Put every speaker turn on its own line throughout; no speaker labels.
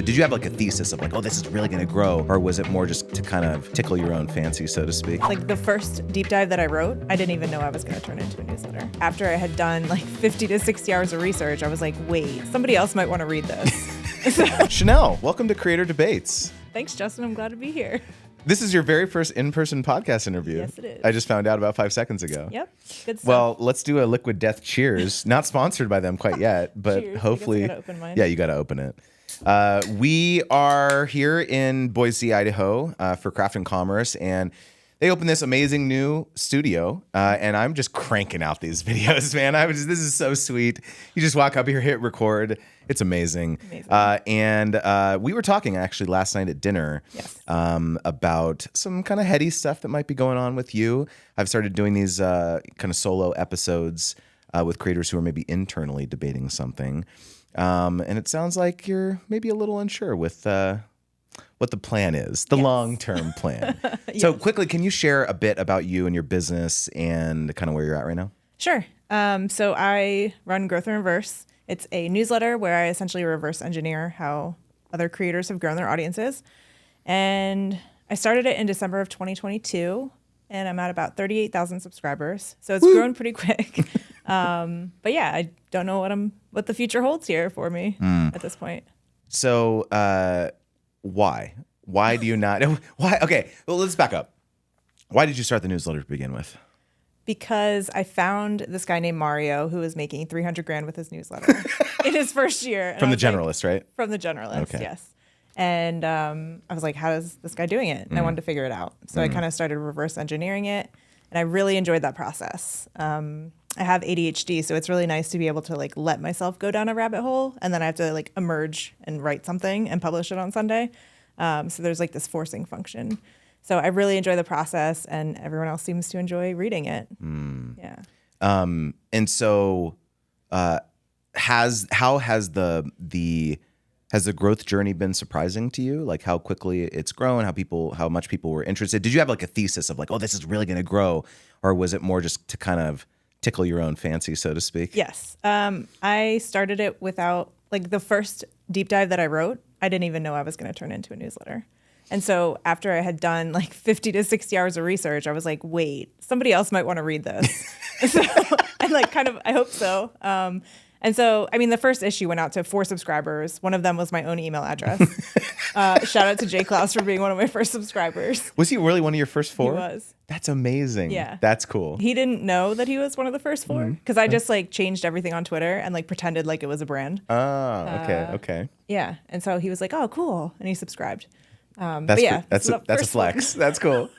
Did you have like a thesis of like, oh, this is really going to grow? Or was it more just to kind of tickle your own fancy, so to speak?
Like the first deep dive that I wrote, I didn't even know I was going to turn into a newsletter. After I had done like 50 to 60 hours of research, I was like, wait, somebody else might want to read this.
Chenell, welcome to Creator Debates.
Thanks, Justin. I'm glad to be here.
This is your very first in-person podcast interview.
Yes, it is.
I just found out about 5 seconds ago.
Yep. Good stuff.
Well, let's do a Liquid Death cheers. Not sponsored by them quite yet, but
Cheers.
hopefully.
I guess I gotta open mine.
Yeah, you got to open it. We are here in Boise, Idaho for Craft and Commerce, and they opened this amazing new studio, and I'm just cranking out these videos, man. This is so sweet. You just walk up here, hit record. It's amazing. And we were talking actually last night at dinner about some kind of heady stuff that might be going on with you. I've started doing these kind of solo episodes with creators who are maybe internally debating something. And it sounds like you're maybe a little unsure with what the plan is, the long-term plan.
Yes.
So quickly, can you share a bit about you and your business and kind of where you're at right now?
Sure. So I run Growth in Reverse. It's a newsletter where I essentially reverse engineer how other creators have grown their audiences. And I started it in December of 2022, and I'm at about 38,000 subscribers. So it's grown pretty quick. But yeah, I don't know what the future holds here for me at this point.
So why? Why do you not? Why? Okay, well, let's back up. Why did you start the newsletter to begin with?
Because I found this guy named Mario who was making 300 grand with his newsletter in his first year.
From the Generalist, right?
From the Generalist,
Okay.
yes. And I was like, how is this guy doing it? And I wanted to figure it out. So I kind of started reverse engineering it, and I really enjoyed that process. I have ADHD, so it's really nice to be able to like let myself go down a rabbit hole, and then I have to like emerge and write something and publish it on Sunday. So there's like this forcing function. So I really enjoy the process, and everyone else seems to enjoy reading it. Yeah.
And so, has the growth journey been surprising to you? Like how quickly it's grown, how much people were interested? Did you have like a thesis of like, oh, this is really going to grow, or was it more just to kind of tickle your own fancy, so to speak?
Yes. I started it without like the first deep dive that I wrote. I didn't even know I was going to turn into a newsletter. And so after I had done like 50 to 60 hours of research, I was like, wait, somebody else might want to read this. And like kind of, I hope so. And so, I mean, the first issue went out to 4 subscribers. One of them was my own email address. Shout out to Jay Klaus for being one of my first subscribers.
Was he really one of your first 4?
He was.
That's amazing.
Yeah.
That's cool.
He didn't know that he was one of the first 4 because I just like changed everything on Twitter and like pretended like it was a brand.
Oh, okay.
Yeah. And so he was like, oh, cool. And he subscribed.
That's a flex. That's cool.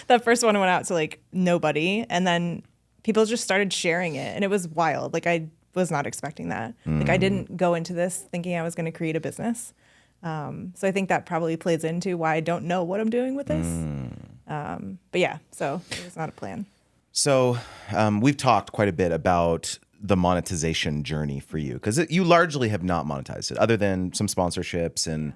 That first one went out to like nobody, and then people just started sharing it, and it was wild. Like I was not expecting that. Like I didn't go into this thinking I was going to create a business. So I think that probably plays into why I don't know what I'm doing with this. But yeah, so it was not a plan.
So we've talked quite a bit about the monetization journey for you, because you largely have not monetized it other than some sponsorships and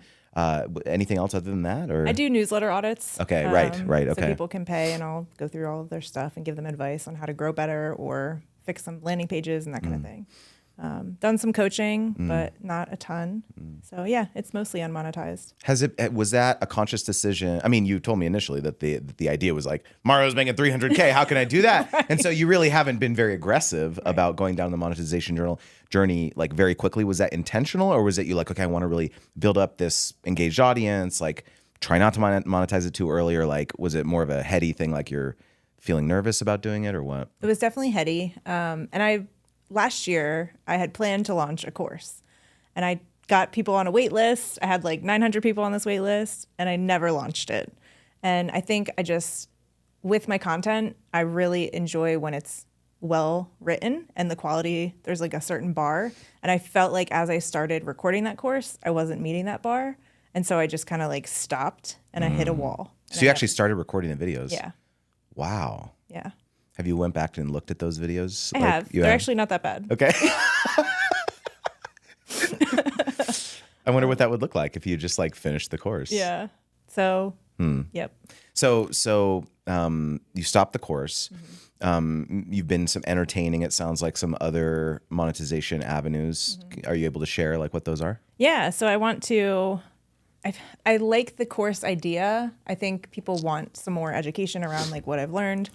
anything else other than that? Or
I do newsletter audits.
Okay, right. Okay.
So people can pay, and I'll go through all of their stuff and give them advice on how to grow better or fix some landing pages and that kind of thing. Done some coaching, but not a ton. So yeah, it's mostly unmonetized.
Was that a conscious decision? I mean, you told me initially that the idea was like, Mario's making 300K. How can I do that? Right. And so you really haven't been very aggressive about going down the monetization journey like very quickly. Was that intentional, or was it you like, okay, I want to really build up this engaged audience, like try not to monetize it too early, or like was it more of a heady thing, like you're feeling nervous about doing it, or what?
It was definitely heady. And last year I had planned to launch a course, and I got people on a wait list. I had like 900 people on this wait list, and I never launched it. And I think with my content, I really enjoy when it's well written and the quality, there's like a certain bar. And I felt like as I started recording that course, I wasn't meeting that bar. And so I just kind of like stopped, and I hit a wall.
So you actually started recording the videos?
Yeah.
Wow.
Yeah.
Have you went back and looked at those videos?
I have. They're actually not that bad.
Okay. I wonder what that would look like if you just like finished the course.
Yeah. So Yep.
So you stopped the course. You've been some entertaining. It sounds like some other monetization avenues. Are you able to share like what those are?
Yeah. So I want to. I like the course idea. I think people want some more education around like what I've learned,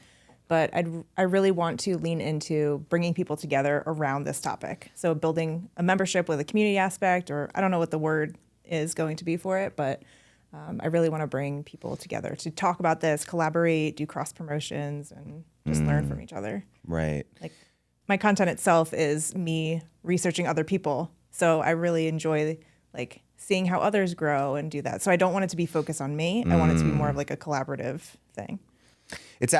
but I really want to lean into bringing people together around this topic. So building a membership with a community aspect, or I don't know what the word is going to be for it, but I really want to bring people together to talk about this, collaborate, do cross promotions, and just learn from each other.
Right.
Like my content itself is me researching other people, so I really enjoy like seeing how others grow and do that. So I don't want it to be focused on me. I want it to be more of like a collaborative thing.
It's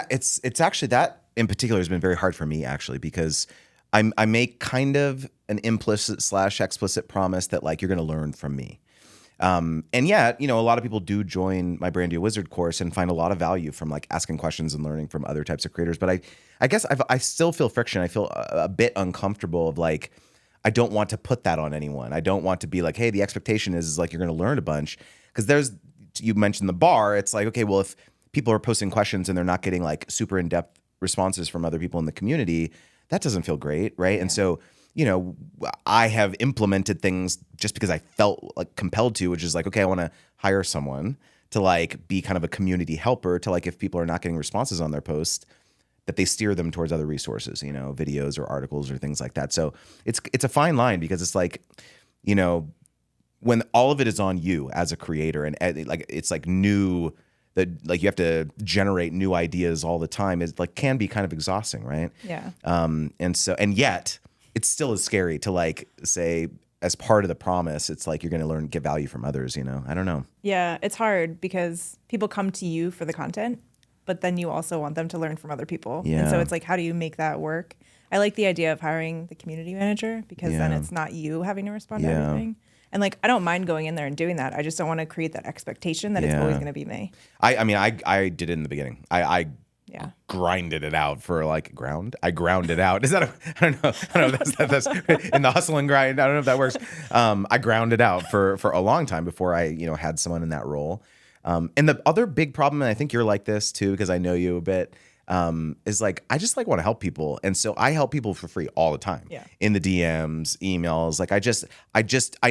actually that in particular has been very hard for me actually because I make kind of an implicit / explicit promise that like you're going to learn from me. And yet, a lot of people do join my Brand Deal Wizard course and find a lot of value from like asking questions and learning from other types of creators. But I guess I still feel friction. I feel a bit uncomfortable of like, I don't want to put that on anyone. I don't want to be like, hey, the expectation is like you're going to learn a bunch. Because you mentioned the bar. It's like, okay, well, if people are posting questions and they're not getting like super in-depth responses from other people in the community, that doesn't feel great, right? Yeah. And so, I have implemented things just because I felt like compelled to, which is like, okay, I want to hire someone to like be kind of a community helper to like if people are not getting responses on their posts, that they steer them towards other resources, videos or articles or things like that. So it's a fine line because it's like, when all of it is on you as a creator and like it's like new that like you have to generate new ideas all the time is like can be kind of exhausting, right?
Yeah.
And yet it still is scary to like say as part of the promise, it's like you're going to get value from others, I don't know.
Yeah, it's hard because people come to you for the content, but then you also want them to learn from other people.
Yeah.
And so it's like, how do you make that work? I like the idea of hiring the community manager because then it's not you having to respond to everything. And like, I don't mind going in there and doing that. I just don't want to create that expectation that it's always going to be me.
I mean, I did it in the beginning. I grinded it out for like I ground it out. Is that I don't know if that's in the hustle and grind. I don't know if that works. I ground it out for a long time before I, had someone in that role. And the other big problem, and I think you're like this too, because I know you a bit, is like, I just like want to help people. And so I help people for free all the time in the DMs, emails. Like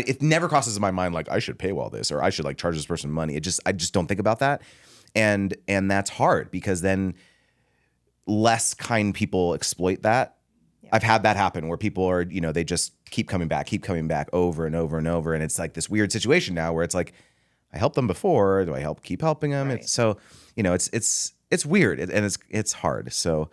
it never crosses my mind, like I should paywall this or I should like charge this person money. I just don't think about that. And that's hard because then less kind people exploit that. Yeah. I've had that happen where people are, they just keep coming back over and over and over. And it's like this weird situation now where it's like, I helped them before. Do I keep helping them? Right. So, it's weird and it's hard. So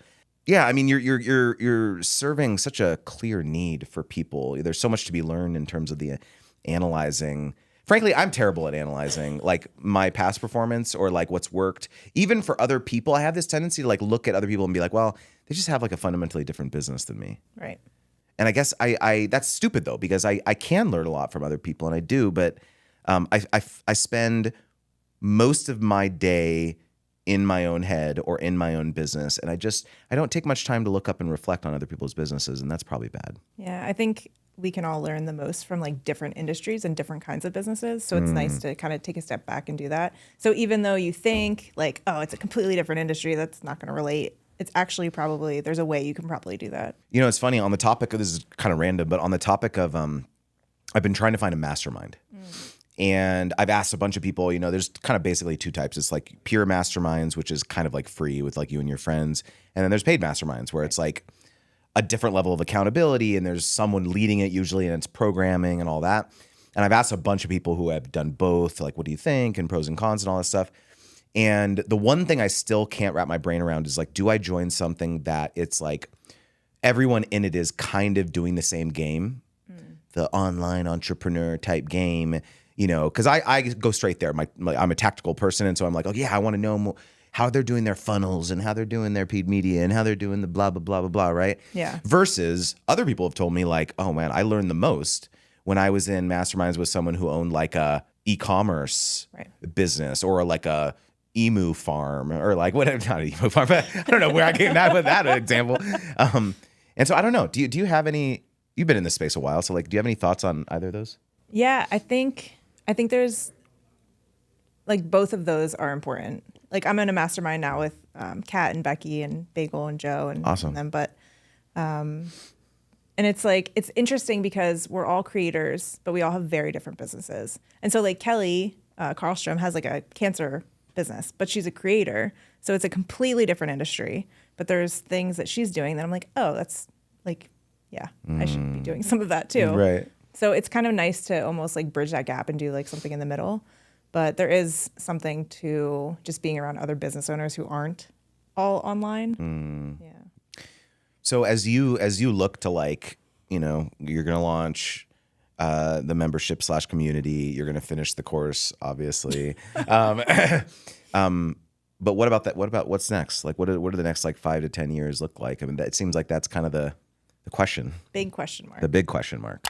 yeah, I mean, you're serving such a clear need for people. There's so much to be learned in terms of the analyzing. Frankly, I'm terrible at analyzing like my past performance or like what's worked. Even for other people, I have this tendency to like look at other people and be like, well, they just have like a fundamentally different business than me.
Right.
And I guess I that's stupid though, because I can learn a lot from other people and I do, but I spend most of my day in my own head or in my own business. And I don't take much time to look up and reflect on other people's businesses. And that's probably bad.
Yeah. I think we can all learn the most from like different industries and different kinds of businesses. So it's nice to kind of take a step back and do that. So even though you think like, oh, it's a completely different industry that's not going to relate, it's actually probably, there's a way you can probably do that.
It's funny on the topic of, this is kind of random, but on the topic of, I've been trying to find a mastermind. And I've asked a bunch of people, there's kind of basically two types. It's like pure masterminds, which is kind of like free with like you and your friends. And then there's paid masterminds where it's like a different level of accountability and there's someone leading it usually and it's programming and all that. And I've asked a bunch of people who have done both, like, what do you think and pros and cons and all that stuff. And the one thing I still can't wrap my brain around is like, do I join something that it's like everyone in it is kind of doing the same game, the online entrepreneur type game, because I go straight there. I'm a tactical person. And so I'm like, oh yeah, I want to know more, how they're doing their funnels and how they're doing their paid media and how they're doing the blah, blah, blah, blah, blah, right?
Yeah.
Versus other people have told me like, oh man, I learned the most when I was in masterminds with someone who owned like a e-commerce business or like a emu farm or like whatever, not an emu farm, but I don't know where I came out with that example. And so I don't know, do you have any, you've been in this space a while. So like, do you have any thoughts on either of those?
Yeah, I think there's like both of those are important. Like I'm in a mastermind now with Kat and Becky and Bagel and Joe and,
Awesome.
and them. But and it's like it's interesting because we're all creators, but we all have very different businesses. And so like Kelly Karlstrom has like a cancer business, but she's a creator, so it's a completely different industry. But there's things that she's doing that I'm like, oh, that's like, yeah, I should be doing some of that too.
Right.
So it's kind of nice to almost like bridge that gap and do like something in the middle. But there is something to just being around other business owners who aren't all online. Yeah.
So as you look to like, you know, you're going to launch the membership / community, you're going to finish the course, obviously. But what about that? What about what's next? Like, what do the next like 5 to 10 years look like? I mean, it seems like that's kind of the question.
Big question mark.
The big question mark.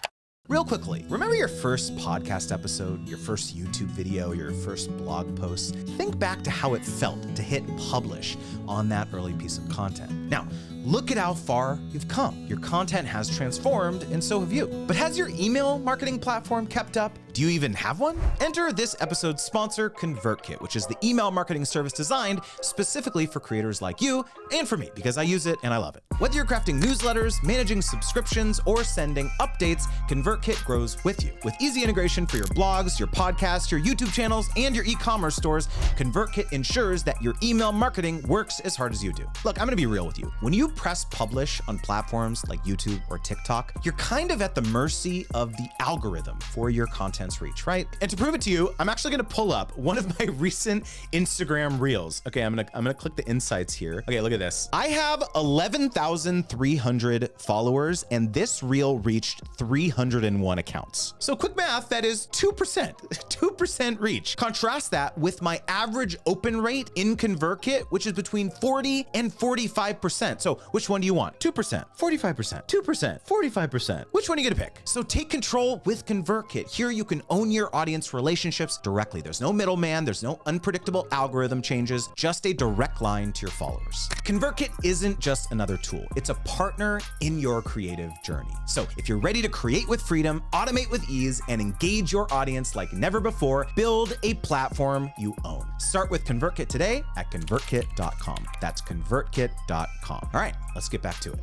Real quickly, remember your first podcast episode, your first YouTube video, your first blog post? Think back to how it felt to hit publish on that early piece of content. Now, look at how far you've come. Your content has transformed, and so have you. But has your email marketing platform kept up? Do you even have one? Enter this episode's sponsor, ConvertKit, which is the email marketing service designed specifically for creators like you and for me, because I use it and I love it. Whether you're crafting newsletters, managing subscriptions, or sending updates, ConvertKit grows with you. With easy integration for your blogs, your podcasts, your YouTube channels, and your e-commerce stores, ConvertKit ensures that your email marketing works as hard as you do. Look, I'm gonna be real with you. When you press publish on platforms like YouTube or TikTok, you're kind of at the mercy of the algorithm for your content's reach, right? And to prove it to you, I'm actually gonna pull up one of my recent Instagram reels. Okay, I'm gonna click the insights here. Okay, look at this. I have 11,300 followers, and this reel reached 301 accounts. So quick math, that is 2%, 2% reach. Contrast that with my average open rate in ConvertKit, which is between 40 and 45%. So which one do you want? 2%, 45%, 2%, 45%. Which one are you gonna pick? So take control with ConvertKit. Here you can own your audience relationships directly. There's no middleman, there's no unpredictable algorithm changes, just a direct line to your followers. ConvertKit isn't just another tool, it's a partner in your creative journey. So if you're ready to create with freedom, automate with ease, and engage your audience like never before, build a platform you own. Start with ConvertKit today at convertkit.com. That's convertkit.com. All right, let's get back to it.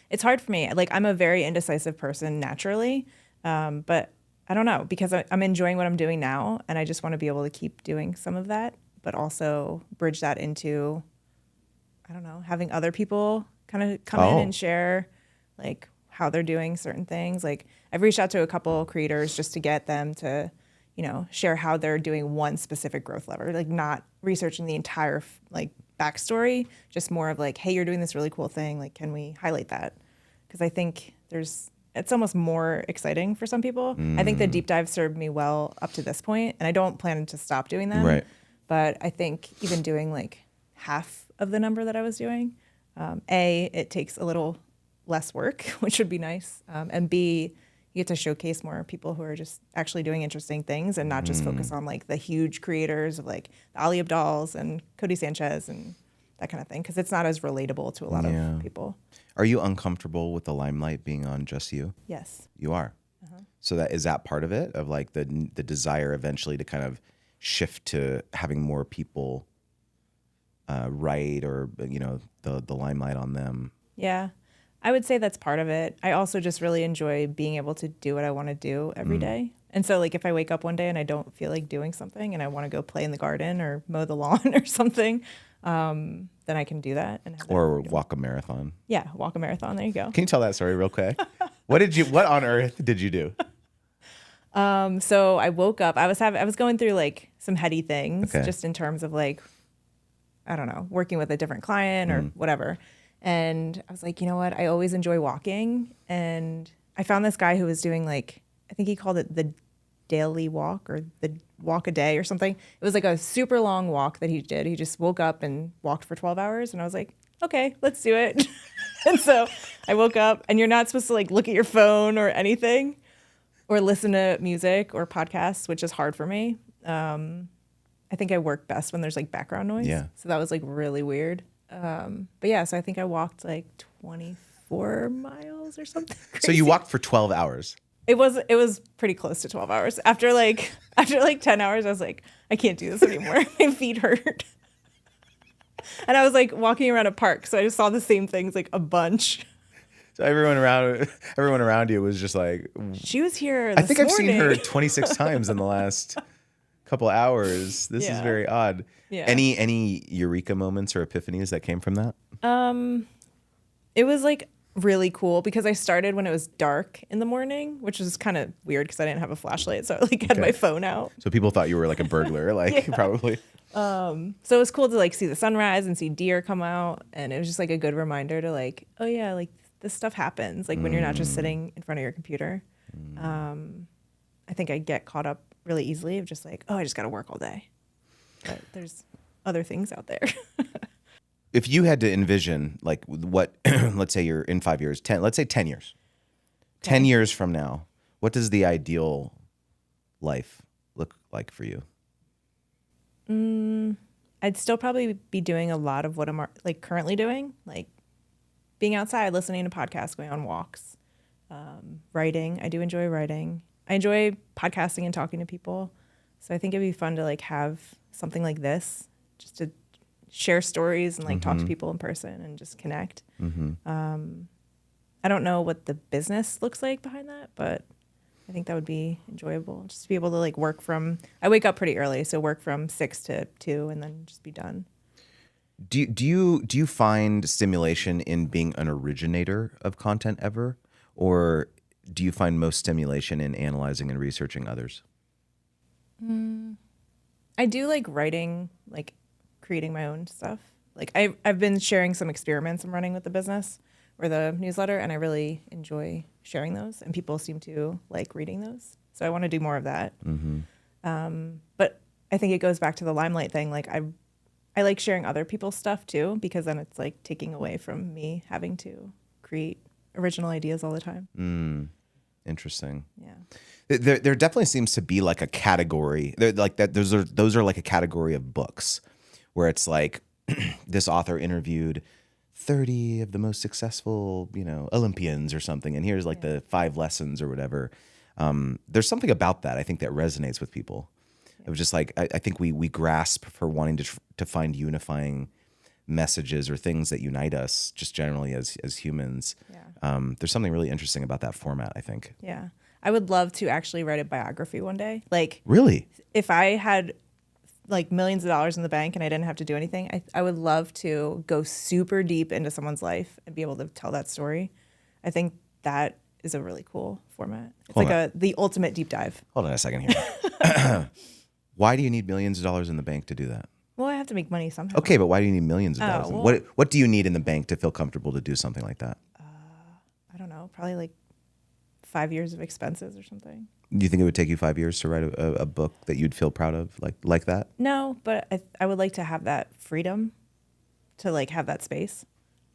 It's hard for me. Like I'm a very indecisive person naturally, but I don't know, because I'm enjoying what I'm doing now, and I just want to be able to keep doing some of that, but also bridge that into, I don't know, having other people kind of come in and share like how they're doing certain things. Like I've reached out to a couple creators just to get them to, you know, share how they're doing one specific growth lever, like not researching the entire like backstory, just more of like, hey, you're doing this really cool thing. Like, can we highlight that? Because I think it's almost more exciting for some people. I think the deep dive served me well up to this point, and I don't plan to stop doing them.
Right.
But I think even doing like half of the number that I was doing, it takes a little less work, which would be nice. And B, you get to showcase more people who are just actually doing interesting things and not just focus on like the huge creators of like the Ali Abdals and Cody Sanchez and that kind of thing, because it's not as relatable to a lot of people.
Are you uncomfortable with the limelight being on just you?
Yes.
You are. So is that part of it, of like the desire eventually to kind of shift to having more people write, or you know, the limelight on them?
Yeah, I would say that's part of it. I also just really enjoy being able to do what I want to do every day. And so like if I wake up one day and I don't feel like doing something and I want to go play in the garden or mow the lawn or something, then I can do that.
Or walk a marathon.
Yeah, walk a marathon. There you go.
Can you tell that story real quick? What on earth did you do?
So I woke up, I was going through like some heady things,
Okay.
just in terms of like, I don't know, working with a different client or whatever. And I was like, you know what? I always enjoy walking. And I found this guy who was doing like, I think he called it the daily walk or the walk a day or something. It was like a super long walk that he did. He just woke up and walked for 12 hours. And I was like, okay, let's do it. And so I woke up, and you're not supposed to like look at your phone or anything or listen to music or podcasts, which is hard for me. I think I work best when there's like background noise.
Yeah.
So that was like really weird. But yeah, so I think I walked like 24 miles or something crazy.
So you walked for 12 hours.
It was pretty close to 12 hours. After like 10 hours, I was like, I can't do this anymore. My feet hurt. And I was like walking around a park, so I just saw the same things like a bunch.
So everyone around you was just like,
She was here.
I think I've seen her
morning.
26 times in the last couple hours. This is
Yeah.
very odd.
Yeah.
Any eureka moments or epiphanies that came from that?
It was like really cool because I started when it was dark in the morning, which was kind of weird because I didn't have a flashlight, so I like had my phone out.
So people thought you were like a burglar, like probably.
So it was cool to like see the sunrise and see deer come out, and it was just like a good reminder to like, oh yeah, like this stuff happens like when you're not just sitting in front of your computer. I think I get caught up really easily of just like, oh, I just got to work all day, but there's other things out there.
If you had to envision like what, let's say you're in 5 years, let's say 10 years, 10 years from now, what does the ideal life look like for you?
I'd still probably be doing a lot of what I'm like currently doing, like being outside, listening to podcasts, going on walks, writing. I do enjoy writing. I enjoy podcasting and talking to people. So I think it'd be fun to like have something like this, just to share stories and like talk to people in person and just connect. I don't know what the business looks like behind that, but I think that would be enjoyable, just to be able to like I wake up pretty early, so work from 6 to 2 and then just be done.
Do you find stimulation in being an originator of content ever, or do you find most stimulation in analyzing and researching others?
I do like writing, like creating my own stuff. Like I've been sharing some experiments I'm running with the business or the newsletter, and I really enjoy sharing those, and people seem to like reading those. So I want to do more of that. But I think it goes back to the limelight thing. Like I like sharing other people's stuff too, because then it's like taking away from me having to create original ideas all the time.
Interesting.
Yeah.
There definitely seems to be like a category like that. Those are like a category of books where it's like this author interviewed 30 of the most successful, Olympians or something, and here's like the 5 lessons or whatever. There's something about that I think that resonates with people. It was just like I think we grasp for wanting to find unifying messages or things that unite us just generally as humans.
Yeah.
There's something really interesting about that format, I think.
Yeah. I would love to actually write a biography one day. Like
Really?
if I had like millions of dollars in the bank and I didn't have to do anything, I would love to go super deep into someone's life and be able to tell that story. I think that is a really cool format. It's the ultimate deep dive.
Hold on a second here. Why do you need millions of dollars in the bank to do that?
Well, I have to make money somehow.
Okay, but why do you need millions of dollars?
well-
What do you need in the bank to feel comfortable to do something like that?
I don't know, probably like 5 years of expenses or something.
Do you think it would take you 5 years to write a book that you'd feel proud of, like that?
No, but I would like to have that freedom to like have that space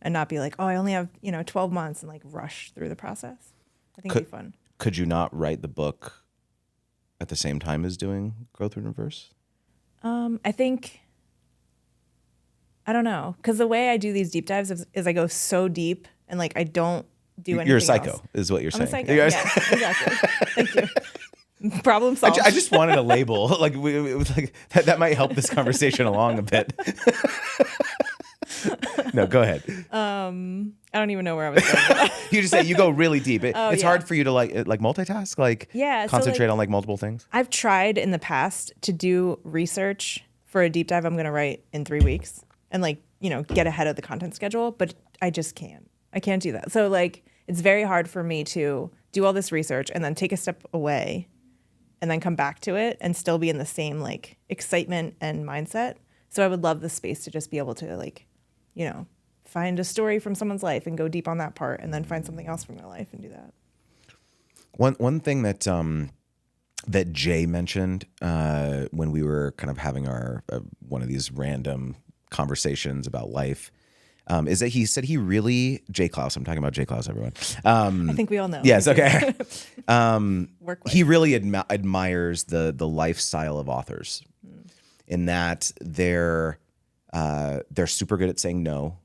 and not be like, oh, I only have 12 months and like rush through the process. I think it'd be fun.
Could you not write the book at the same time as doing Growth in Reverse?
I think, I don't know, because the way I do these deep dives is I go so deep and like I don't do anything
You're a psycho,
else.
is what you're
I'm
saying.
a psycho. Yeah, exactly. Thank you. Problem solved.
I just wanted a label, like that might help this conversation along a bit. No, go ahead.
I don't even know where I was going.
You just say you go really deep. It's
yeah.
hard for you to like multitask, concentrate on like multiple things.
I've tried in the past to do research for a deep dive I'm going to write in 3 weeks and get ahead of the content schedule, but I just can't. I can't do that. So like it's very hard for me to do all this research and then take a step away and then come back to it and still be in the same like excitement and mindset. So I would love the space to just be able to like, find a story from someone's life and go deep on that part and then find something else from their life and do that.
One thing that that Jay mentioned when we were kind of having our one of these random conversations about life is that he said Jay Klaus, I'm talking about Jay Klaus, everyone.
I think we all know.
Yes, okay.
Work life.
He really admires the lifestyle of authors in that they're super good at saying no.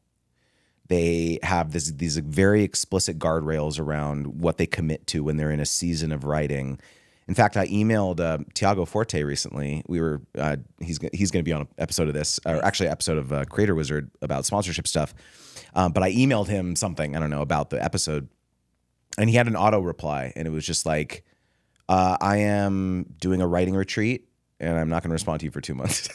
They have these very explicit guardrails around what they commit to when they're in a season of writing. In fact, I emailed Tiago Forte recently. He's going to be on an episode of this, or actually an episode of Creator Wizard about sponsorship stuff. But I emailed him something, I don't know, about the episode. And he had an auto reply. And it was just like, I am doing a writing retreat and I'm not going to respond to you for 2 months.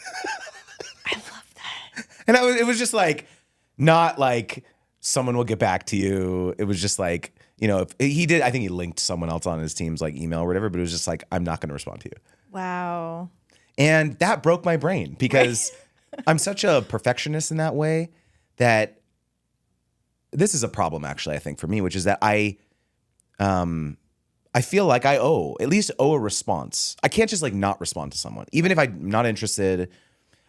I love that.
And it was just like, not like someone will get back to you. It was just like, if he did, I think he linked someone else on his team's like email or whatever, but it was just like, I'm not going to respond to you.
Wow.
And that broke my brain because I'm such a perfectionist in that way that this is a problem actually, I think for me, which is that I feel like I at least owe a response. I can't just like not respond to someone. Even if I'm not interested,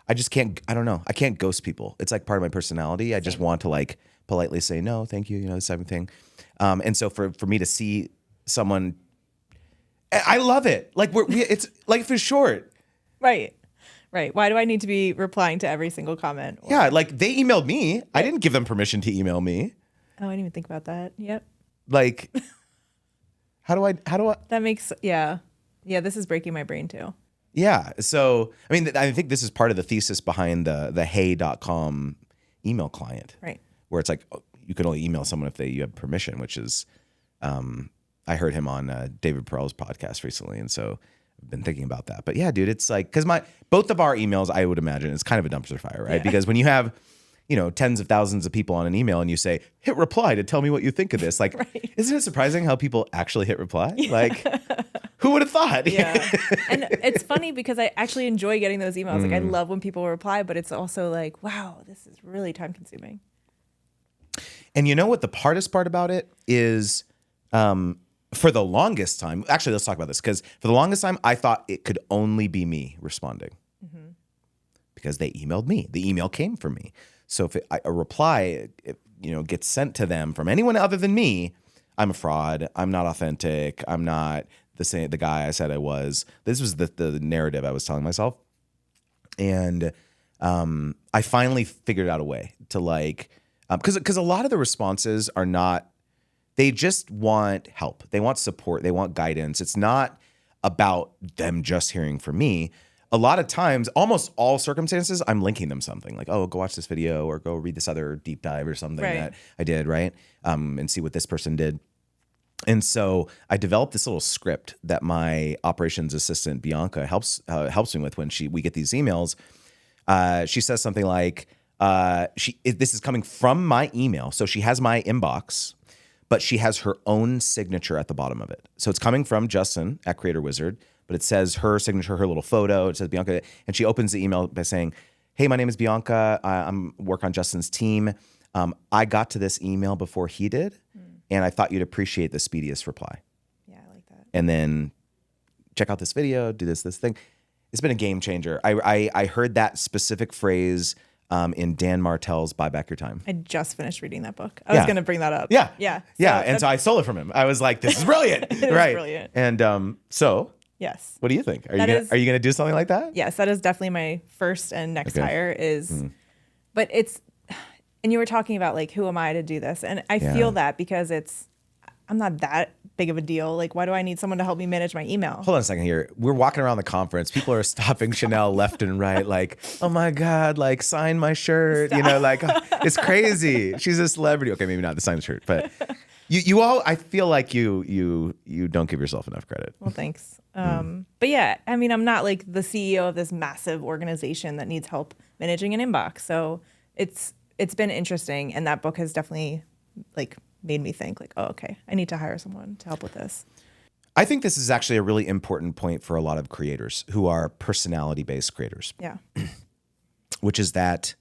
I just can't, I don't know. I can't ghost people. It's like part of my personality. I just want to like politely say, no, thank you, this type of thing. And so for me to see someone, I love it. Like it's like if it's short.
Right. Why do I need to be replying to every single comment?
Yeah. Like they emailed me. I didn't give them permission to email me.
Oh, I didn't even think about that. Yep.
Like, how do I?
That makes, yeah. This is breaking my brain too.
Yeah. So, I mean, I think this is part of the thesis behind the hey.com email client.
Right.
Where it's like, you can only email someone if you have permission, which is, I heard him on David Perel's podcast recently. And so I've been thinking about that. But yeah, dude, it's like, because both of our emails, I would imagine, is kind of a dumpster fire, right?
Yeah.
Because when you have, tens of thousands of people on an email and you say, hit reply to tell me what you think of this. Like,
Right.
Isn't it surprising how people actually hit reply? Yeah. Like, who would have thought?
Yeah. And it's funny because I actually enjoy getting those emails. Like I love when people reply, but it's also like, wow, this is really time consuming.
And you know what the hardest part about it is, for the longest time, actually, let's talk about this, because for the longest time, I thought it could only be me responding because they emailed me. The email came from me. So if a reply, gets sent to them from anyone other than me, I'm a fraud. I'm not authentic. I'm not the guy I said I was. This was the narrative I was telling myself. And I finally figured out a way to like, because a lot of the responses are not, they just want help. They want support. They want guidance. It's not about them just hearing from me. A lot of times, almost all circumstances, I'm linking them something like, oh, go watch this video or go read this other deep dive or something that I did, right? And see what this person did. And so I developed this little script that my operations assistant, Bianca, helps me with when we get these emails. She says something like, this is coming from my email. So she has my inbox, but she has her own signature at the bottom of it. So it's coming from Justin at Creator Wizard, but it says her signature, her little photo. It says Bianca, and she opens the email by saying, hey, my name is Bianca. I'm work on Justin's team. I got to this email before he did, and I thought you'd appreciate the speediest reply.
Yeah, I like that.
And then check out this video, do this thing. It's been a game changer. I heard that specific phrase in Dan Martell's Buy Back Your Time.
I just finished reading that book. I was going to bring that up.
Yeah.
Yeah.
And so I stole it from him. I was like, this is brilliant.
It is
right.
brilliant.
And so
yes.
what do you think? Are you going to do something like that?
Yes, that is definitely my first and next hire is, but it's, and you were talking about like, who am I to do this? And I feel that because I'm not that big of a deal. Like, why do I need someone to help me manage my email?
Hold on a second here. We're walking around the conference. People are stopping Chenell left and right. Like, oh my God, like sign my shirt.
Stop.
Like it's crazy. She's a celebrity. Okay, maybe not the sign shirt, but you all, I feel like you don't give yourself enough credit.
Well, thanks. But yeah, I mean, I'm not like the CEO of this massive organization that needs help managing an inbox. So it's been interesting. And that book has definitely like made me think like, oh, okay, I need to hire someone to help with this.
I think this is actually a really important point for a lot of creators who are personality-based creators.
Yeah.
Which is that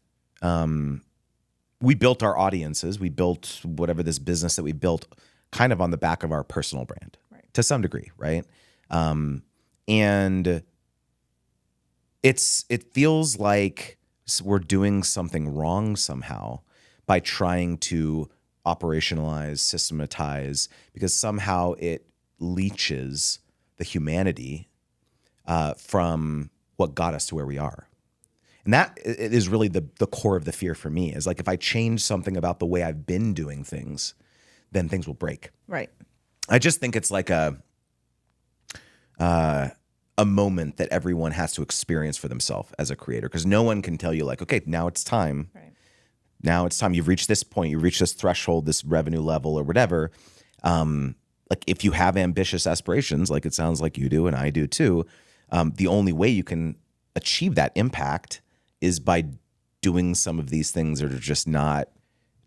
we built our audiences. We built whatever this business that we built kind of on the back of our personal brand to some degree, right? And it feels like we're doing something wrong somehow by trying to operationalize, systematize, because somehow it leaches the humanity from what got us to where we are. And that is really the core of the fear for me, is like, if I change something about the way I've been doing things, then things will break.
Right.
I just think it's like a moment that everyone has to experience for themselves as a creator, because no one can tell you like, okay, now it's time.
Right.
Now it's time. You've reached this point. You've reached this threshold, this revenue level or whatever. Like if you have ambitious aspirations, like it sounds like you do and I do too, the only way you can achieve that impact is by doing some of these things that are just not,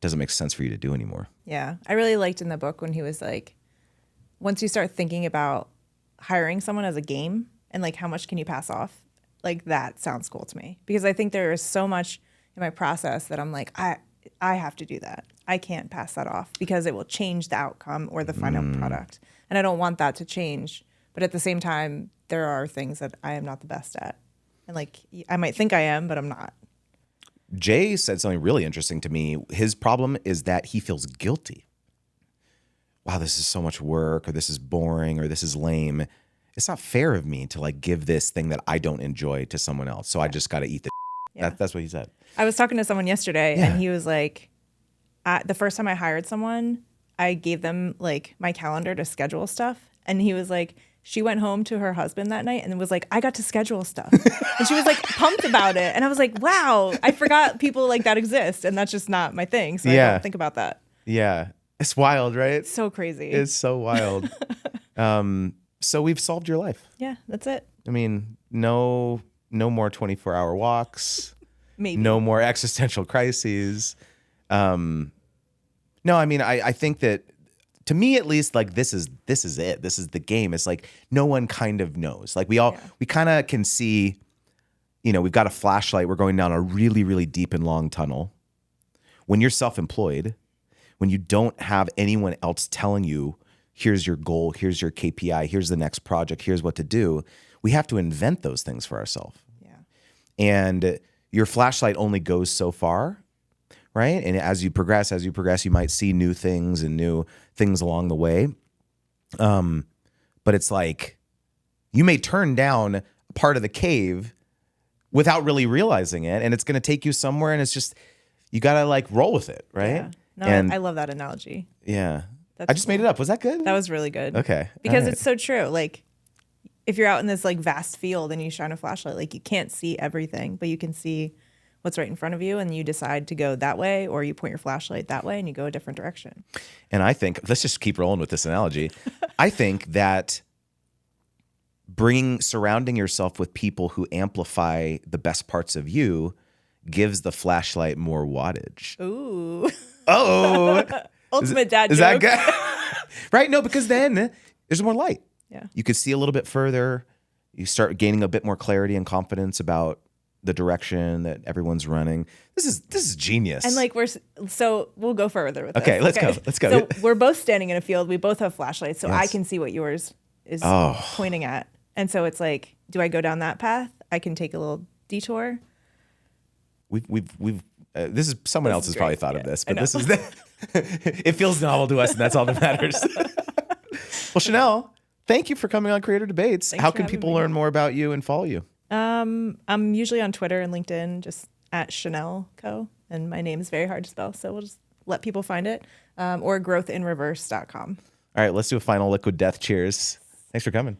doesn't make sense for you to do anymore.
Yeah. I really liked in the book when he was like, once you start thinking about hiring someone as a game and like how much can you pass off, like that sounds cool to me, because I think there is so much in my process that I'm like, I have to do that. I can't pass that off because it will change the outcome or the final product. And I don't want that to change. But at the same time, there are things that I am not the best at. And like, I might think I am, but I'm not.
Jay said something really interesting to me. His problem is that he feels guilty. Wow, this is so much work, or this is boring, or this is lame. It's not fair of me to like give this thing that I don't enjoy to someone else. So I just got to eat the
Yeah.
That's what he said.
I was talking to someone yesterday and he was like, the first time I hired someone, I gave them like my calendar to schedule stuff. And he was like, she went home to her husband that night and was like, I got to schedule stuff. And she was like pumped about it. And I was like, wow, I forgot people like that exist. And that's just not my thing. So I don't think about that.
Yeah. It's wild, right?
It's so crazy.
It's so wild. So we've solved your life.
Yeah, that's it.
I mean, no more 24-hour walks.
Maybe.
No more existential crises. No, I mean, I think that, to me at least, like this is it. This is the game. It's like no one kind of knows. Like we kind of can see, we've got a flashlight. We're going down a really, really deep and long tunnel. When you're self-employed, when you don't have anyone else telling you, here's your goal, here's your KPI, here's the next project, here's what to do, we have to invent those things for ourselves.
Yeah.
And your flashlight only goes so far, right? And as you progress, you might see new things and new things along the way. But it's like you may turn down part of the cave without really realizing it, and it's going to take you somewhere, and it's just, you got to like roll with it, right?
Yeah. No,
and
I love that analogy.
Yeah.
That's
I just made it up. Was that good?
That was really good.
Okay.
Because
All right.
it's so true. Like if you're out in this like vast field and you shine a flashlight, like you can't see everything, but you can see what's right in front of you, and you decide to go that way, or you point your flashlight that way and you go a different direction.
And I think, let's just keep rolling with this analogy. I think that surrounding yourself with people who amplify the best parts of you gives the flashlight more wattage.
Ooh.
Oh,
Ultimate dad joke.
Is that good? Right? No, because then there's more light.
Yeah.
You could see a little bit further. You start gaining a bit more clarity and confidence about the direction that everyone's running. This is genius.
And like we'll go further with this.
Okay, let's go. Let's go.
So we're both standing in a field. We both have flashlights, so
Yes.
I can see what yours is
Oh.
pointing at. And so it's like, do I go down that path? I can take a little detour.
We've this is someone else has
is
probably
great.
thought of
Yeah,
this,
I
but this is it feels novel to us, and that's all that matters. Well, Chenell, thank you for coming on Creator Debates.
Thanks
How
for
can
having
people
me.
learn more about you and follow you?
I'm usually on Twitter and LinkedIn, just at Chenell Co. And my name is very hard to spell, so we'll just let people find it. Or growthinreverse.com.
All right, let's do a final liquid death cheers. Thanks for coming.